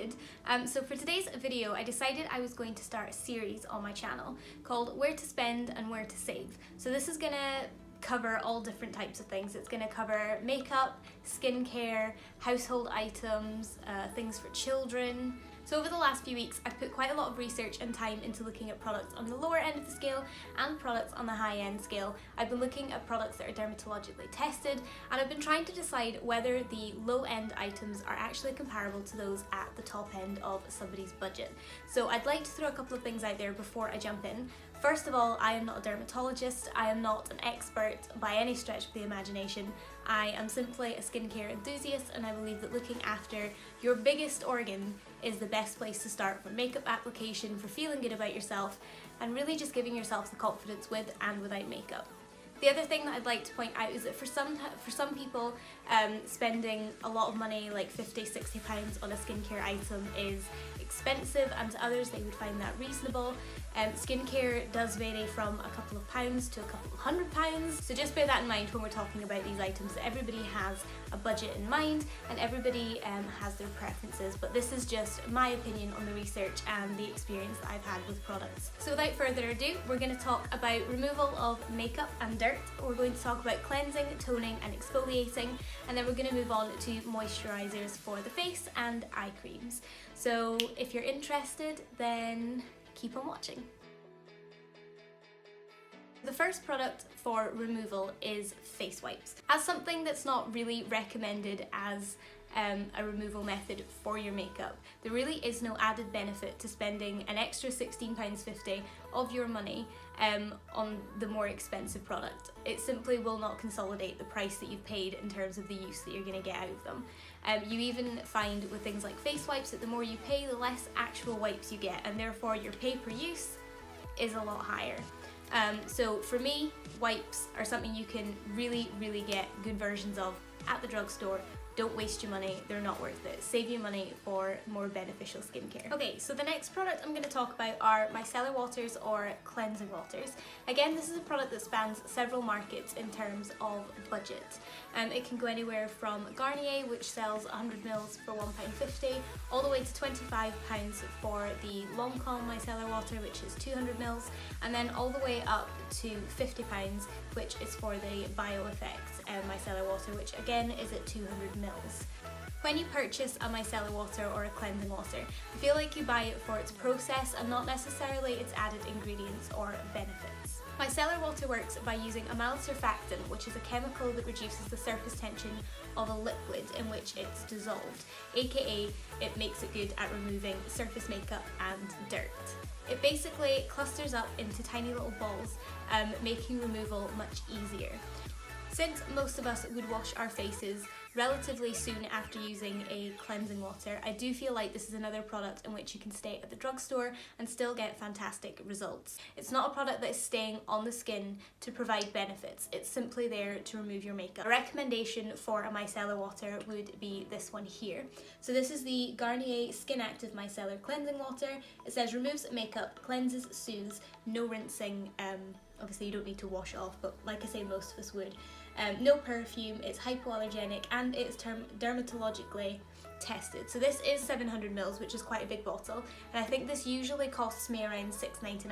RoseTinted. So for today's video, I decided I was going to start a series on my channel called Where to Spend and Where to Save. So this is gonna cover all different types of things. It's going to cover makeup, skincare, household items, things for children. So over the last few weeks I've put quite a lot of research and time into looking at products on the lower end of the scale and products on the high end scale. I've been looking at products that are dermatologically tested, and I've been trying to decide whether the low end items are actually comparable to those at the top end of somebody's budget. So I'd like to throw a couple of things out there before I jump in. First of all, I am not a dermatologist, I am not an expert by any stretch of the imagination. I am simply a skincare enthusiast, and I believe that looking after your biggest organ is the best place to start for makeup application, for feeling good about yourself, and really just giving yourself the confidence with and without makeup. The other thing that I'd like to point out is that for some people, spending a lot of money, like £50–60 on a skincare item is expensive, and to others they would find that reasonable. Skincare does vary from a couple of pounds to a couple of £100, so just bear that in mind when we're talking about these items, that everybody has a budget in mind and everybody has their preferences, but this is just my opinion on the research and the experience that I've had with products. So without further ado, we're going to talk about removal of makeup and dirt. We're going to talk about cleansing, toning and exfoliating, and then we're going to move on to moisturisers for the face and eye creams. So if you're interested, then keep on watching. The first product for removal is face wipes. As something that's not really recommended as a removal method for your makeup, there really is no added benefit to spending an extra £16.50 of your money on the more expensive product. It simply will not consolidate the price that you've paid in terms of the use that you're going to get out of them. You even find with things like face wipes that the more you pay, the less actual wipes you get, and therefore your pay per use is a lot higher. So for me, wipes are something you can really get good versions of at the drugstore. Don't waste your money, they're not worth it. Save your money for more beneficial skincare. Okay, so the next product I'm going to talk about are micellar waters or cleansing waters. Again, this is a product that spans several markets in terms of budget. It can go anywhere from Garnier, which sells 100ml for £1.50, all the way to £25 for the Lancome micellar water, which is 200ml, and then all the way up to £50, which is for the BioEffect micellar water, which again is at 200ml. When you purchase a micellar water or a cleansing water, I feel like you buy it for its process and not necessarily its added ingredients or benefits. Micellar water works by using a mild surfactant, which is a chemical that reduces the surface tension of a liquid in which it's dissolved, aka it makes it good at removing surface makeup and dirt. It basically clusters up into tiny little balls, making removal much easier. Since most of us would wash our faces relatively soon after using a cleansing water, I do feel like this is another product in which you can stay at the drugstore and still get fantastic results. It's not a product that is staying on the skin to provide benefits, it's simply there to remove your makeup. A recommendation for a micellar water would be this one here. So this is the Garnier Skin Active Micellar Cleansing Water. It says removes makeup, cleanses, soothes, no rinsing. Obviously you don't need to wash it off, but like I say, most of us would. No perfume, it's hypoallergenic, and it's dermatologically tested. So this is 700ml, which is quite a big bottle, and I think this usually costs me around £6.99,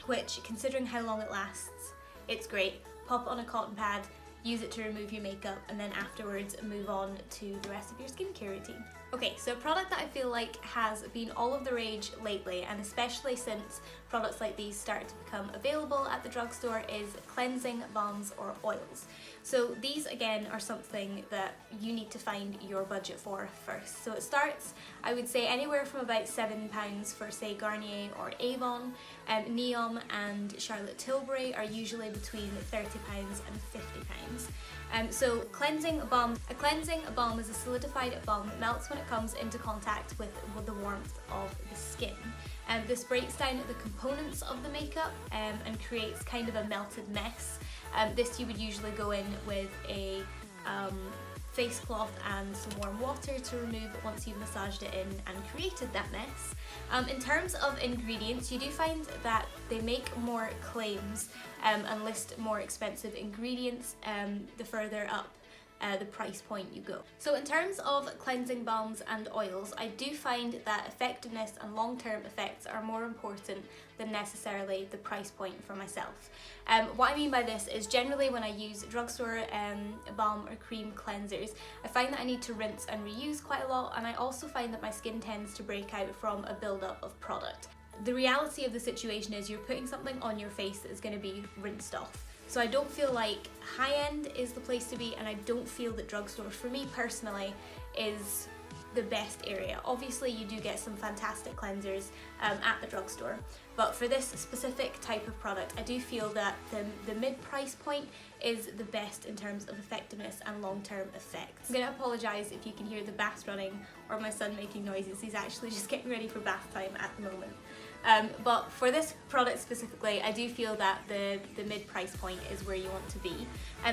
which, considering how long it lasts, it's great. Pop it on a cotton pad, use it to remove your makeup, and then afterwards move on to the rest of your skincare routine. Okay, so a product that I feel like has been all of the rage lately, and especially since products like these started to become available at the drugstore, is cleansing balms or oils. So these again are something that you need to find your budget for first. So it starts, I would say, anywhere from about £7 for say Garnier or Avon. Neom and Charlotte Tilbury are usually between £30 and £50. So cleansing balm. A cleansing balm is a solidified balm that melts when it comes into contact with the warmth of the skin. This breaks down the components of the makeup and creates kind of a melted mess. This you would usually go in with a face cloth and some warm water to remove once you've massaged it in and created that mess. In terms of ingredients, you do find that they make more claims and list more expensive ingredients the further up the price point you go. So in terms of cleansing balms and oils, I do find that effectiveness and long-term effects are more important than necessarily the price point for myself. What I mean by this is generally when I use drugstore balm or cream cleansers, I find that I need to rinse and reuse quite a lot, and I also find that my skin tends to break out from a build-up of product. The reality of the situation is you're putting something on your face that is going to be rinsed off. So I don't feel like high-end is the place to be, and I don't feel that drugstore, for me personally, is the best area. Obviously you do get some fantastic cleansers at the drugstore, but for this specific type of product I do feel that the mid-price point is the best in terms of effectiveness and long-term effects. I'm going to apologise if you can hear the bath running or my son making noises. He's actually just getting ready for bath time at the moment. But for this product specifically, I do feel that the mid-price point is where you want to be.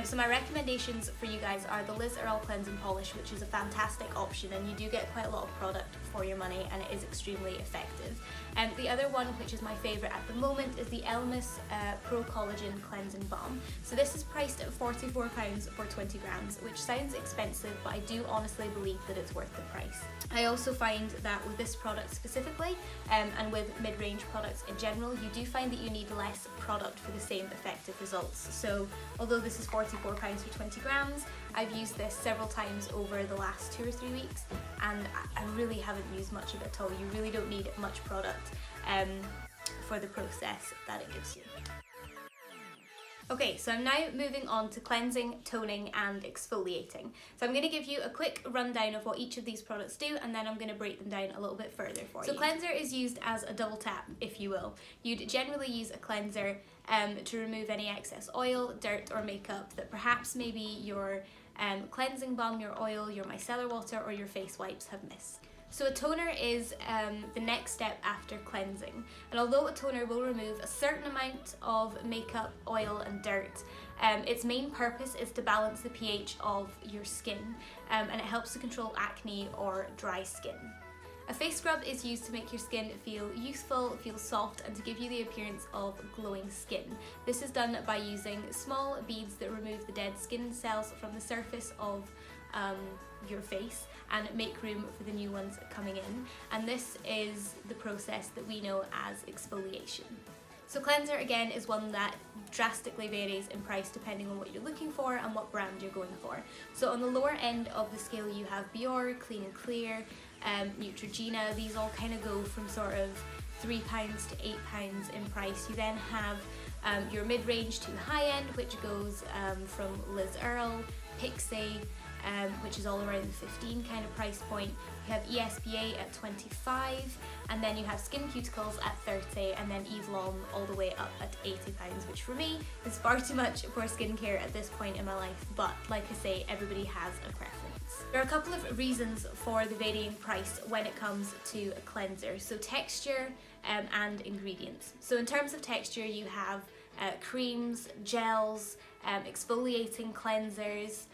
So my recommendations for you guys are the Liz Earle Cleansing Polish, which is a fantastic option, and you do get quite a lot of product for your money, and it is extremely effective. The other one, which is my favourite at the moment, is the Elmis Pro Collagen Cleansing Balm. So this is priced at £44 for 20 grams, which sounds expensive, but I do honestly believe that it's worth the price. I also find that with this product specifically, and with mid-range products in general, you do find that you need less product for the same effective results. So although this is £44 for 20 grams, I've used this several times over the last 2 or 3 weeks, and I really haven't used much of it at all. You really don't need much product for the process that it gives you. Okay, so I'm now moving on to cleansing, toning and exfoliating. So I'm going to give you a quick rundown of what each of these products do, and then I'm going to break them down a little bit further for you. So cleanser is used as a double tap, if you will. You'd generally use a cleanser to remove any excess oil, dirt or makeup that perhaps maybe your cleansing balm, your oil, your micellar water or your face wipes have missed. So a toner is the next step after cleansing, and although a toner will remove a certain amount of makeup, oil and dirt, its main purpose is to balance the pH of your skin, and it helps to control acne or dry skin. A face scrub is used to make your skin feel youthful, feel soft, and to give you the appearance of glowing skin. This is done by using small beads that remove the dead skin cells from the surface of your face and make room for the new ones coming in, and this is the process that we know as exfoliation. So cleanser again is one that drastically varies in price depending on what you're looking for and what brand you're going for. So on the lower end of the scale you have Biore, Clean and Clear, Neutrogena. These all kind of go from sort of £3 to £8 in price. You then have your mid-range to high end, which goes from Liz Earle, Pixie, which is all around the 15 kind of price point. You have ESPA at 25, and then you have Skin Cuticles at 30, and then Eve Lom all the way up at £80, which for me is far too much for skincare at this point in my life, but like I say, everybody has a preference. There are a couple of reasons for the varying price when it comes to a cleanser. So texture and ingredients. So in terms of texture, you have creams, gels, exfoliating cleansers,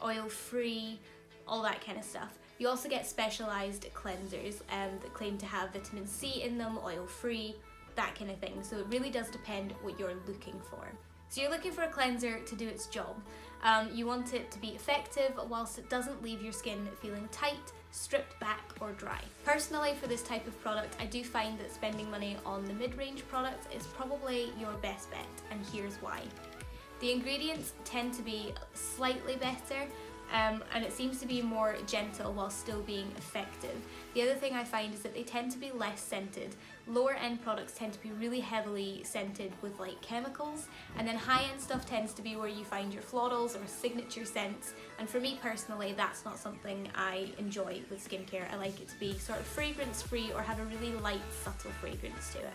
oil-free, all that kind of stuff. You also get specialised cleansers that claim to have vitamin C in them, oil-free, that kind of thing. So it really does depend what you're looking for. So you're looking for a cleanser to do its job. You want it to be effective whilst it doesn't leave your skin feeling tight, stripped back or dry. Personally, for this type of product, I do find that spending money on the mid-range products is probably your best bet, and here's why. The ingredients tend to be slightly better, and it seems to be more gentle while still being effective. The other thing I find is that they tend to be less scented. Lower end products tend to be really heavily scented with like chemicals, and then high end stuff tends to be where you find your florals or signature scents, and for me personally that's not something I enjoy with skincare. I like it to be sort of fragrance free or have a really light subtle fragrance to it.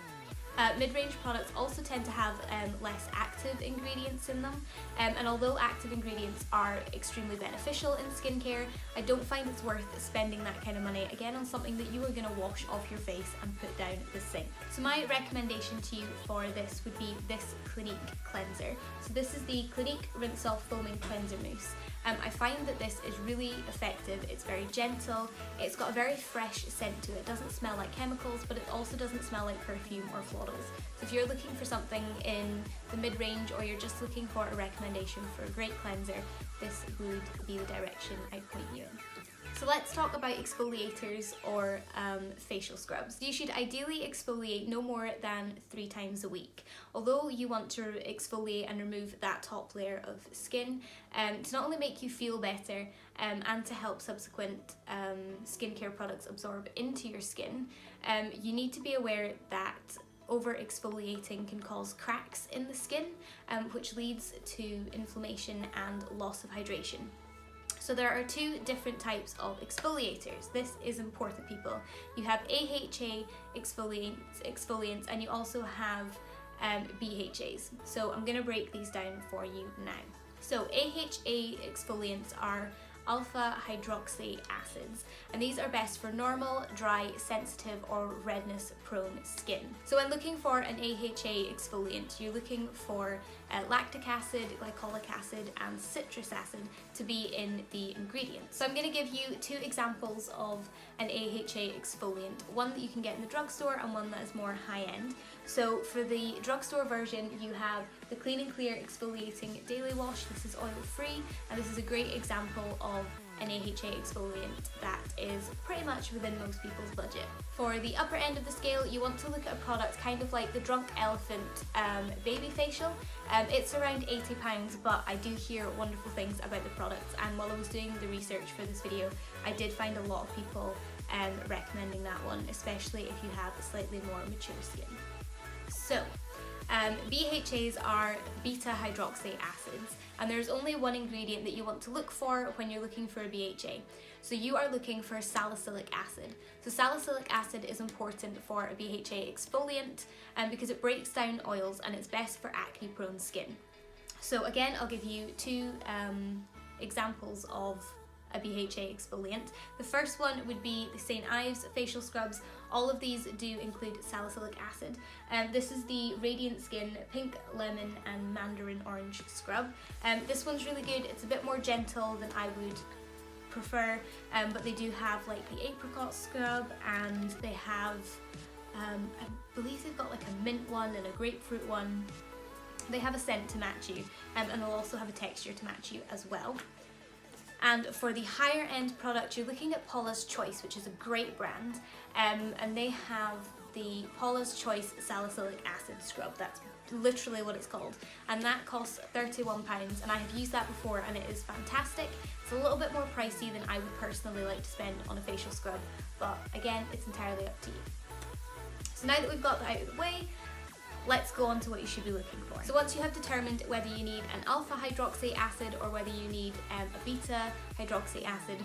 Mid-range products also tend to have less active ingredients in them, and although active ingredients are extremely beneficial in skincare, I don't find it's worth spending that kind of money again on something that you are going to wash off your face and put down the sink. So my recommendation to you for this would be this Clinique cleanser. So this is the Clinique Rinse Off Foaming Cleanser Mousse. I find that this is really effective. It's very gentle, it's got a very fresh scent to it. It doesn't smell like chemicals, but it also doesn't smell like perfume or floorals. So if you're looking for something in the mid-range, or you're just looking for a recommendation for a great cleanser, this would be the direction I'd point you in. So let's talk about exfoliators or facial scrubs. You should ideally exfoliate no more than 3 times a week. Although you want to exfoliate and remove that top layer of skin to not only make you feel better and to help subsequent skincare products absorb into your skin, you need to be aware that over exfoliating can cause cracks in the skin, which leads to inflammation and loss of hydration. So there are 2 different types of exfoliators. This is important, people. You have AHA exfoliants and you also have BHAs. So I'm going to break these down for you now. So AHA exfoliants are alpha hydroxy acids, and these are best for normal, dry, sensitive or redness prone skin. So when looking for an AHA exfoliant, you're looking for lactic acid, glycolic acid and citrus acid to be in the ingredients. So I'm going to give you 2 examples of an AHA exfoliant, one that you can get in the drugstore and one that is more high-end. So for the drugstore version, you have the Clean and Clear Exfoliating Daily Wash. This is oil-free, and this is a great example of an AHA exfoliant that is pretty much within most people's budget. For the upper end of the scale, you want to look at a product kind of like the Drunk Elephant baby facial. It's around £80, but I do hear wonderful things about the products, and while I was doing the research for this video, I did find a lot of people recommending that one, especially if you have a slightly more mature skin. So, BHAs are beta hydroxy acids, and there's only one ingredient that you want to look for when you're looking for a BHA. So you are looking for salicylic acid. So salicylic acid is important for a BHA exfoliant because it breaks down oils and it's best for acne prone skin. So again, I'll give you 2 examples of a BHA exfoliant. The first one would be the St. Ives facial scrubs. All of these do include salicylic acid. This is the Radiant Skin Pink Lemon and Mandarin Orange scrub. This one's really good. It's a bit more gentle than I would prefer, but they do have like the apricot scrub, and they have, I believe they've got like a mint one and a grapefruit one. They have a scent to match you, and they'll also have a texture to match you as well. And for the higher end product, you're looking at Paula's Choice, which is a great brand, and they have the Paula's Choice Salicylic Acid Scrub. That's literally what it's called, and that costs £31, and I have used that before and it is fantastic. It's a little bit more pricey than I would personally like to spend on a facial scrub, but again, it's entirely up to you. So now that we've got that out of the way, let's go on to what you should be looking for. So once you have determined whether you need an alpha hydroxy acid or whether you need a beta hydroxy acid,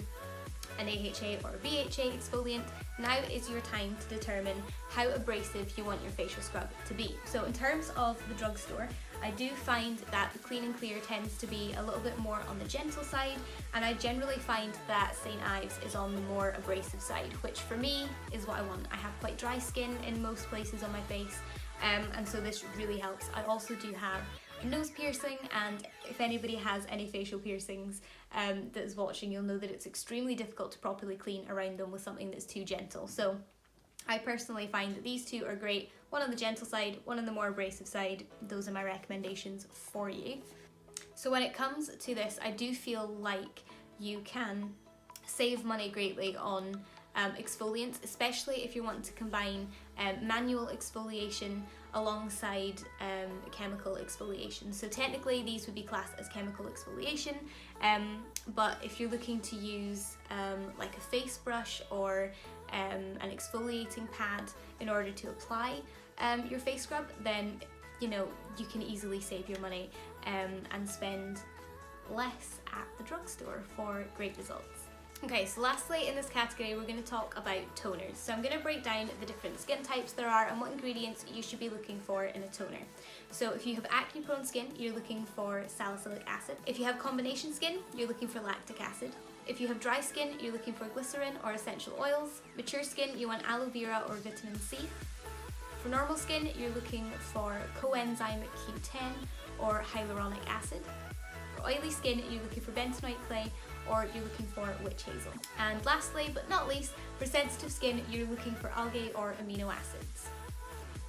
an AHA or a BHA exfoliant, now is your time to determine how abrasive you want your facial scrub to be. So in terms of the drugstore, I do find that the Clean and Clear tends to be a little bit more on the gentle side, and I generally find that St. Ives is on the more abrasive side, which for me is what I want. I have quite dry skin in most places on my face, and so this really helps. I also do have a nose piercing, and if anybody has any facial piercings that is watching, you'll know that it's extremely difficult to properly clean around them with something that's too gentle. So I personally find that these 2 are great, one on the gentle side, one on the more abrasive side. Those are my recommendations for you. So when it comes to this, I do feel like you can save money greatly on exfoliants, especially if you want to combine manual exfoliation alongside chemical exfoliation. So technically these would be classed as chemical exfoliation, but if you're looking to use like a face brush or an exfoliating pad in order to apply your face scrub, then you know you can easily save your money and spend less at the drugstore for great results. Okay, so lastly in this category we're going to talk about toners. So I'm going to break down the different skin types there are and what ingredients you should be looking for in a toner. So if you have acne prone skin, you're looking for salicylic acid. If you have combination skin, you're looking for lactic acid. If you have dry skin, you're looking for glycerin or essential oils. Mature skin, you want aloe vera or vitamin C. For normal skin, you're looking for coenzyme Q10 or hyaluronic acid. For oily skin, you're looking for bentonite clay, or you're looking for witch hazel. And lastly, but not least, for sensitive skin, you're looking for algae or amino acids.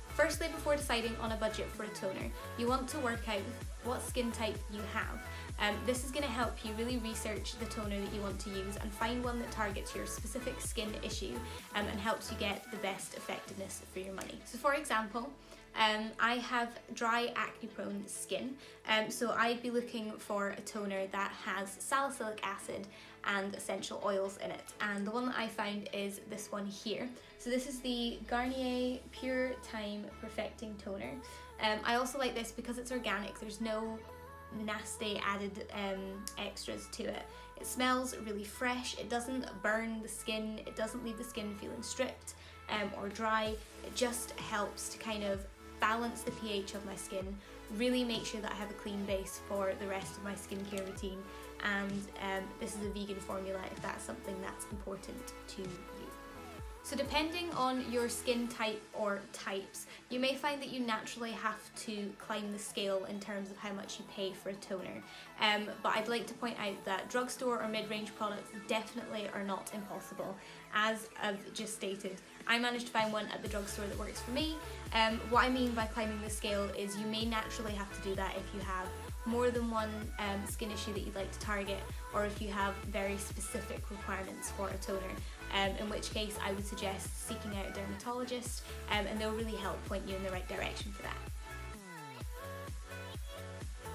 Firstly, before deciding on a budget for a toner, you want to work out what skin type you have. This is going to help you really research the toner that you want to use and find one that targets your specific skin issue and helps you get the best effectiveness for your money. So for example, I have dry acne prone skin, so I'd be looking for a toner that has salicylic acid and essential oils in it, and the one that I found is this one here. So this is the Garnier Pure Time Perfecting Toner. I also like this because it's organic. There's no nasty added extras to it. It smells really fresh, it doesn't burn the skin, it doesn't leave the skin feeling stripped or dry. It just helps to kind of balance the pH of my skin, really make sure that I have a clean base for the rest of my skincare routine, and this is a vegan formula if that's something that's important to you. So depending on your skin type or types, you may find that you naturally have to climb the scale in terms of how much you pay for a toner. But I'd like to point out that drugstore or mid-range products definitely are not impossible. As I've just stated, I managed to find one at the drugstore that works for me. What I mean by climbing the scale is you may naturally have to do that if you have more than one skin issue that you'd like to target, or if you have very specific requirements for a toner, in which case I would suggest seeking out a dermatologist, and they'll really help point you in the right direction for that.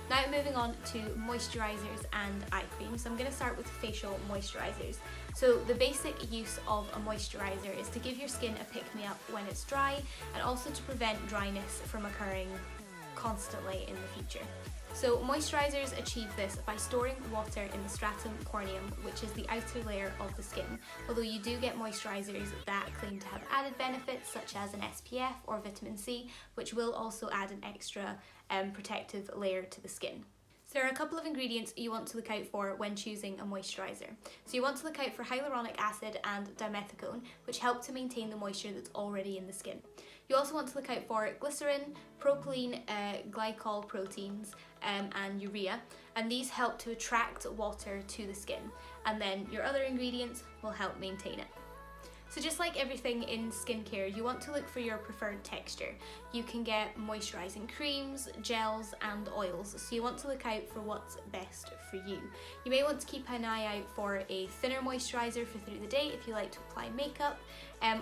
Now moving on to moisturisers and eye cream. So I'm going to start with facial moisturisers. So the basic use of a moisturiser is to give your skin a pick-me-up when it's dry, and also to prevent dryness from occurring constantly in the future. So moisturisers achieve this by storing water in the stratum corneum, which is the outer layer of the skin, although you do get moisturisers that claim to have added benefits such as an SPF or vitamin C, which will also add an extra protective layer to the skin. So there are a couple of ingredients you want to look out for when choosing a moisturiser. So you want to look out for hyaluronic acid and dimethicone, which help to maintain the moisture that's already in the skin. You also want to look out for glycerin, propylene glycol proteins, and urea, and these help to attract water to the skin, and then your other ingredients will help maintain it. So just like everything in skincare, you want to look for your preferred texture. You can get moisturising creams, gels and oils, so you want to look out for what's best for you. You may want to keep an eye out for a thinner moisturiser for through the day if you like to apply makeup,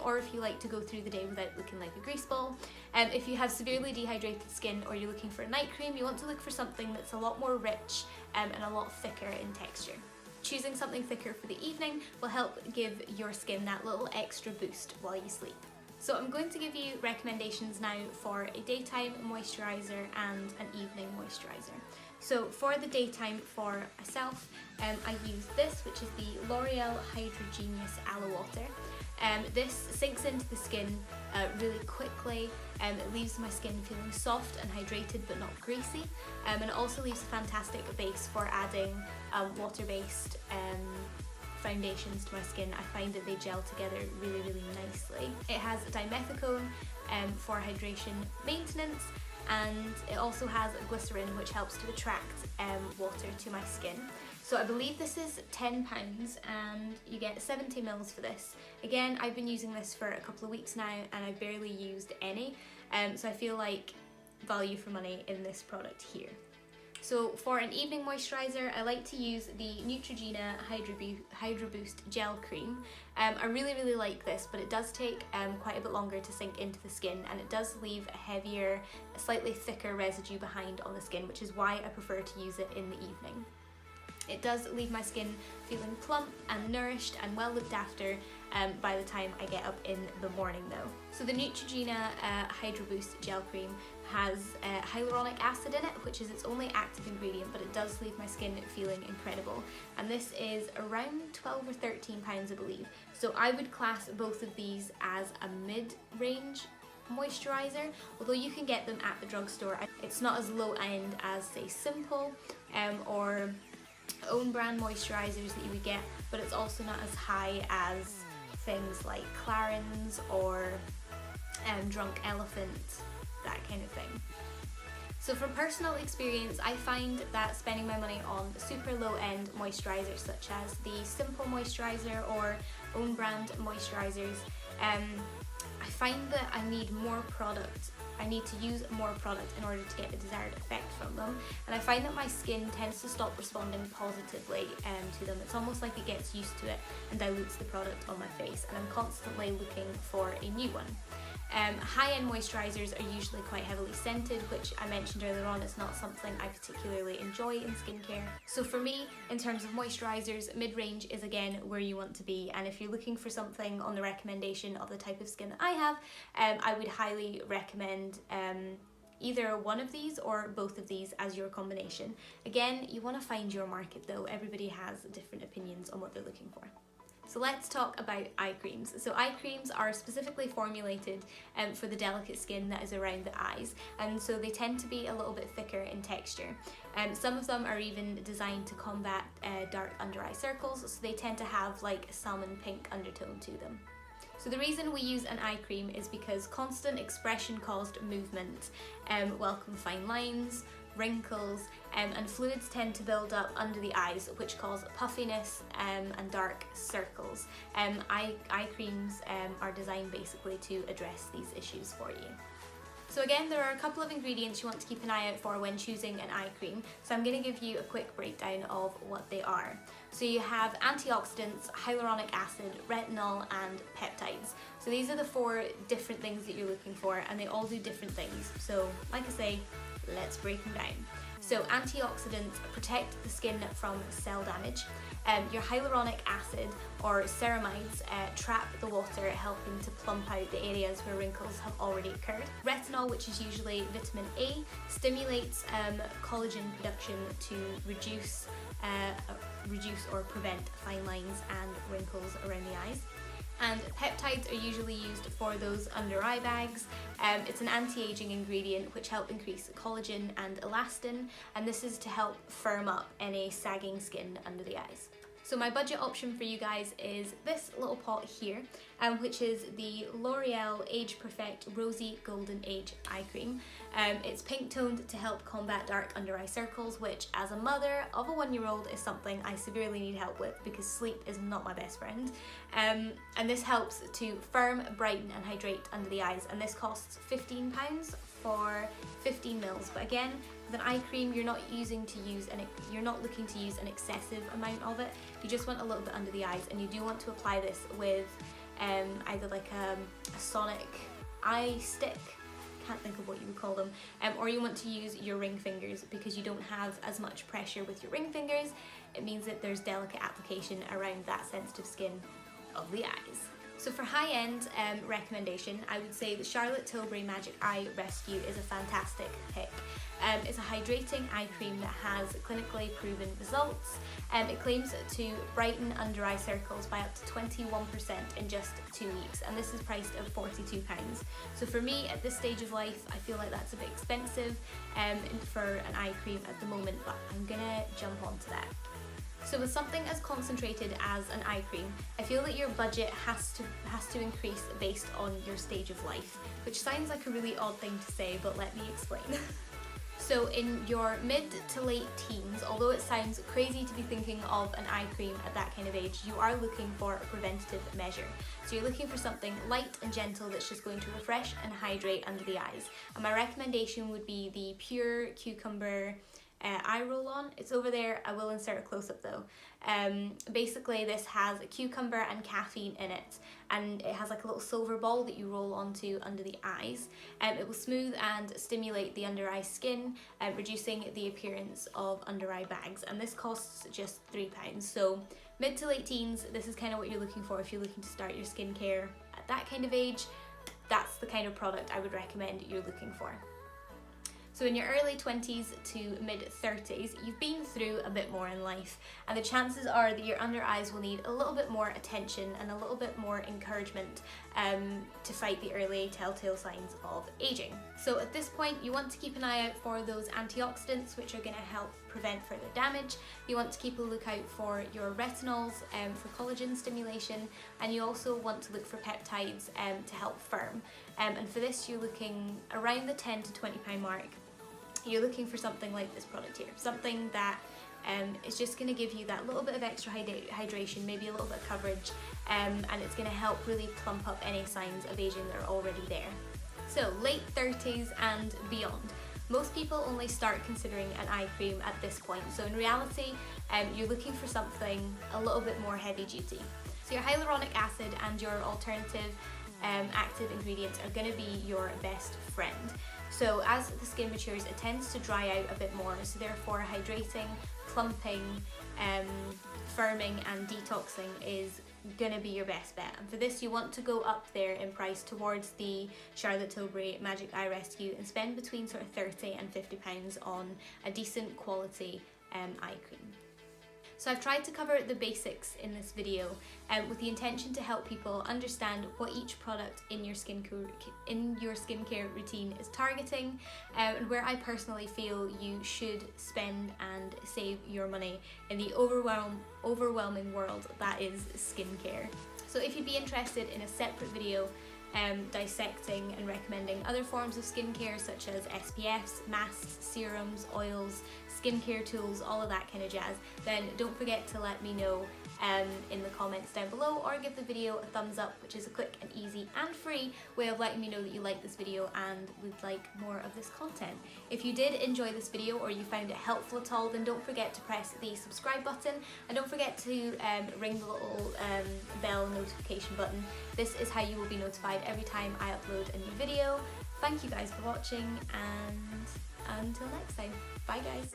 or if you like to go through the day without looking like a grease ball. If you have severely dehydrated skin or you're looking for a night cream, you want to look for something that's a lot more rich and a lot thicker in texture. Choosing something thicker for the evening will help give your skin that little extra boost while you sleep. So I'm going to give you recommendations now for a daytime moisturiser and an evening moisturiser. So for the daytime for myself, I use this, which is the L'Oreal Hydrogenius Aloe Water. This sinks into the skin really quickly, it leaves my skin feeling soft and hydrated but not greasy, and it also leaves a fantastic base for adding water-based foundations to my skin. I find that they gel together really, really nicely. It has dimethicone for hydration maintenance, and it also has glycerin, which helps to attract water to my skin. So I believe this is £10 and you get 70 mils for this. Again, I've been using this for a couple of weeks now and I've barely used any, so I feel like value for money in this product here. So for an evening moisturiser, I like to use the Neutrogena Hydro Boost Gel Cream. I really like this, but it does take quite a bit longer to sink into the skin, and it does leave a heavier, slightly thicker residue behind on the skin, which is why I prefer to use it in the evening. It does leave my skin feeling plump and nourished and well looked after by the time I get up in the morning though. So the Neutrogena Hydro Boost Gel Cream has hyaluronic acid in it, which is its only active ingredient, but it does leave my skin feeling incredible. And this is around 12 or 13 pounds, I believe. So I would class both of these as a mid-range moisturiser, although you can get them at the drugstore. It's not as low end as say Simple or own brand moisturisers that you would get, but it's also not as high as things like Clarins or Drunk Elephant, that kind of thing. So from personal experience, I find that spending my money on super low-end moisturisers such as the Simple Moisturiser or own brand moisturisers, I find that I need more product. I need to use more product in order to get the desired effect from them, and I find that my skin tends to stop responding positively to them. It's almost like it gets used to it and dilutes the product on my face, and I'm constantly looking for a new one. High-end moisturisers are usually quite heavily scented, which I mentioned earlier on is not something I particularly enjoy in skincare. So for me, in terms of moisturisers, mid-range is again where you want to be, and if you're looking for something on the recommendation of the type of skin that I have, I would highly recommend either one of these or both of these as your combination. Again, you want to find your market though. Everybody has different opinions on what they're looking for. So let's talk about eye creams. So eye creams are specifically formulated for the delicate skin that is around the eyes, and so they tend to be a little bit thicker in texture. Some of them are even designed to combat dark under eye circles, so they tend to have like a salmon pink undertone to them. So the reason we use an eye cream is because constant expression-caused movement welcome fine lines, wrinkles, and fluids tend to build up under the eyes, which cause puffiness and dark circles. Eye creams are designed basically to address these issues for you. So again, there are a couple of ingredients you want to keep an eye out for when choosing an eye cream. So I'm going to give you a quick breakdown of what they are. So you have antioxidants, hyaluronic acid, retinol, and peptides. So these are the 4 different things that you're looking for, and they all do different things. So like I say, let's break them down. So antioxidants protect the skin from cell damage. Your hyaluronic acid or ceramides trap the water, helping to plump out the areas where wrinkles have already occurred. Retinol, which is usually vitamin A, stimulates collagen production to reduce or prevent fine lines and wrinkles around the eyes. And peptides are usually used for those under eye bags. It's an anti-aging ingredient which help increase collagen and elastin, and this is to help firm up any sagging skin under the eyes. So my budget option for you guys is this little pot here, which is the L'Oreal Age Perfect Rosy Golden Age Eye Cream. It's pink toned to help combat dark under eye circles, which as a mother of a 1-year-old is something I severely need help with because sleep is not my best friend. And this helps to firm, brighten and hydrate under the eyes, and this costs £15 for 15 mils. But again, with an eye cream, you're not looking to use an excessive amount of it. You just want a little bit under the eyes, and you do want to apply this with either like a sonic eye stick, can't think of what you would call them, or you want to use your ring fingers because you don't have as much pressure with your ring fingers. It means that there's delicate application around that sensitive skin of the eyes. So for high-end recommendation, I would say the Charlotte Tilbury Magic Eye Rescue is a fantastic pick. It's a hydrating eye cream that has clinically proven results. It claims to brighten under eye circles by up to 21% in just 2 weeks, and this is priced at £42. So for me, at this stage of life, I feel like that's a bit expensive for an eye cream at the moment, but I'm gonna jump onto that. So with something as concentrated as an eye cream, I feel that your budget has to increase based on your stage of life, which sounds like a really odd thing to say, but let me explain. So in your mid to late teens, although it sounds crazy to be thinking of an eye cream at that kind of age, you are looking for a preventative measure. So you're looking for something light and gentle that's just going to refresh and hydrate under the eyes. And my recommendation would be the Pure Cucumber eye roll-on. It's over there. I will insert a close-up though. Basically this has a cucumber and caffeine in it, and it has like a little silver ball that you roll onto under the eyes. It will smooth and stimulate the under eye skin, reducing the appearance of under eye bags, and this costs just £3. So mid to late teens, this is kind of what you're looking for if you're looking to start your skincare at that kind of age. That's the kind of product I would recommend you're looking for. So in your early 20s to mid 30s, you've been through a bit more in life, and the chances are that your under eyes will need a little bit more attention and a little bit more encouragement to fight the early telltale signs of aging. So at this point, you want to keep an eye out for those antioxidants, which are going to help prevent further damage. You want to keep a lookout for your retinols for collagen stimulation, and you also want to look for peptides to help firm. And for this, you're looking around the £10 to £20 mark. you're looking for something like this product here, something that it's just going to give you that little bit of extra hydration, maybe a little bit of coverage, and it's going to help really plump up any signs of aging that are already there. So late 30s and beyond. Most people only start considering an eye cream at this point, so in reality you're looking for something a little bit more heavy duty. So your hyaluronic acid and your alternative active ingredients are going to be your best friend. So as the skin matures, it tends to dry out a bit more, so therefore hydrating, plumping, firming and detoxing is gonna be your best bet. And for this you want to go up there in price towards the Charlotte Tilbury Magic Eye Rescue and spend between sort of £30 and £50 on a decent quality eye cream. So I've tried to cover the basics in this video with the intention to help people understand what each product in your skincare routine is targeting, and where I personally feel you should spend and save your money in the overwhelming world that is skincare. So if you'd be interested in a separate video dissecting and recommending other forms of skincare such as SPFs, masks, serums, oils, skincare tools, all of that kind of jazz, then don't forget to let me know in the comments down below, or give the video a thumbs up, which is a quick and easy and free way of letting me know that you like this video and would like more of this content. If you did enjoy this video or you found it helpful at all, then don't forget to press the subscribe button, and don't forget to ring the little bell notification button. This is how you will be notified every time I upload a new video. Thank you guys for watching, and until next time, bye guys.